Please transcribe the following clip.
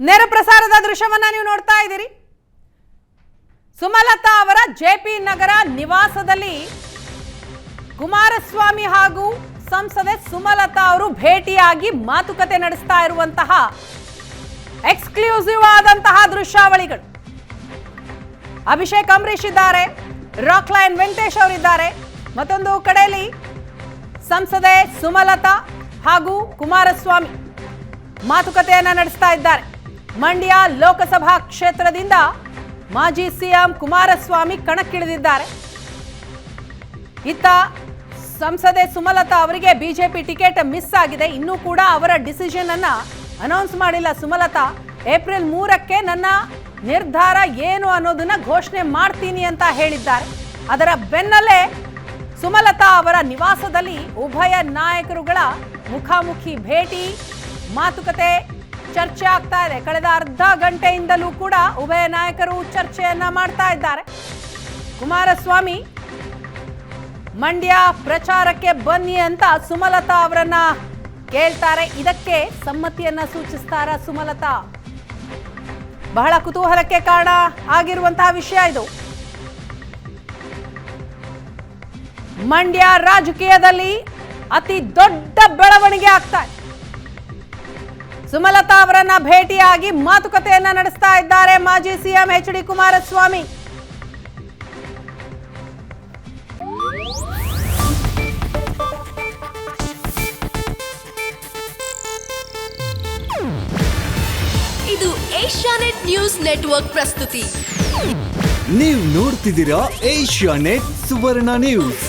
ನೇರ ಪ್ರಸಾರದ ದೃಶ್ಯವನ್ನ ನೀವು ನೋಡ್ತಾ ಇದ್ದೀರಿ. ಸುಮಲತಾ ಅವರ ಜೆಪಿ ನಗರ ನಿವಾಸದಲ್ಲಿ ಕುಮಾರಸ್ವಾಮಿ ಹಾಗೂ ಸಂಸದೆ ಸುಮಲತಾ ಅವರು ಭೇಟಿಯಾಗಿ ಮಾತುಕತೆ ನಡೆಸ್ತಾ ಇರುವಂತಹ ಎಕ್ಸ್ಕ್ಲೂಸಿವ್ ಆದಂತಹ ದೃಶ್ಯಾವಳಿಗಳು. ಅಭಿಷೇಕ್ ಅಂಬರೀಶ್ ಇದ್ದಾರೆ, ರಾಕ್ಲೈನ್ ವೆಂಕಟೇಶ್ ಅವರಿದ್ದಾರೆ, ಮತ್ತೊಂದು ಕಡೆಯಲ್ಲಿ ಸಂಸದೆ ಸುಮಲತಾ ಹಾಗೂ ಕುಮಾರಸ್ವಾಮಿ ಮಾತುಕತೆಯನ್ನ ನಡೆಸ್ತಾ ಇದ್ದಾರೆ. ಮಂಡ್ಯ ಲೋಕಸಭಾ ಕ್ಷೇತ್ರದಿಂದ ಮಾಜಿ ಸಿಎಂ ಕುಮಾರಸ್ವಾಮಿ ಕಣಕ್ಕಿಳಿದಿದ್ದಾರೆ. ಇತ್ತ ಸಂಸದೆ ಸುಮಲತಾ ಅವರಿಗೆ ಬಿಜೆಪಿ ಟಿಕೆಟ್ ಮಿಸ್ ಆಗಿದೆ. ಇನ್ನೂ ಕೂಡ ಅವರ ಡಿಸಿಷನ್ ಅನ್ನ ಅನೌನ್ಸ್ ಮಾಡಿಲ್ಲ ಸುಮಲತಾ. ಏಪ್ರಿಲ್ 3ಕ್ಕೆ ನನ್ನ ನಿರ್ಧಾರ ಏನು ಅನ್ನೋದನ್ನ ಘೋಷಣೆ ಮಾಡ್ತೀನಿ ಅಂತ ಹೇಳಿದ್ದಾರೆ. ಅದರ ಬೆನ್ನಲ್ಲೇ ಸುಮಲತಾ ಅವರ ನಿವಾಸದಲ್ಲಿ ಉಭಯ ನಾಯಕರುಗಳ ಮುಖಾಮುಖಿ ಭೇಟಿ, ಮಾತುಕತೆ, ಚರ್ಚೆ ಆಗ್ತಾ ಇದೆ. ಕಳೆದ ಅರ್ಧ ಗಂಟೆಯಿಂದಲೂ ಕೂಡ ಉಭಯ ನಾಯಕರು ಚರ್ಚೆಯನ್ನ ಮಾಡ್ತಾ ಇದ್ದಾರೆ. ಕುಮಾರಸ್ವಾಮಿ ಮಂಡ್ಯ ಪ್ರಚಾರಕ್ಕೆ ಬನ್ನಿ ಅಂತ ಸುಮಲತಾ ಅವರನ್ನ ಕೇಳ್ತಾರೆ. ಇದಕ್ಕೆ ಸಮ್ಮತಿಯನ್ನ ಸೂಚಿಸ್ತಾರ ಸುಮಲತಾ. ಬಹಳ ಕುತೂಹಲಕ್ಕೆ ಕಾರಣ ಆಗಿರುವಂತಹ ವಿಷಯ ಇದು. ಮಂಡ್ಯ ರಾಜಕೀಯದಲ್ಲಿ ಅತಿ ದೊಡ್ಡ ಬೆಳವಣಿಗೆ ಆಗ್ತಾ ಇದೆ. ಸುಮಲತಾ ಅವರನ್ನ ಭೇಟಿಯಾಗಿ ಮಾತುಕತೆಯನ್ನ ನಡೆಸ್ತಾ ಇದ್ದಾರೆ ಮಾಜಿ ಸಿಎಂ ಎಚ್ ಡಿ ಕುಮಾರಸ್ವಾಮಿ. ಇದು ಏಷ್ಯಾನೆಟ್ ನ್ಯೂಸ್ ನೆಟ್ವರ್ಕ್ ಪ್ರಸ್ತುತಿ. ನೀವು ನೋಡ್ತಿದ್ದೀರಾ ಏಷ್ಯಾನೆಟ್ ಸುವರ್ಣ ನ್ಯೂಸ್.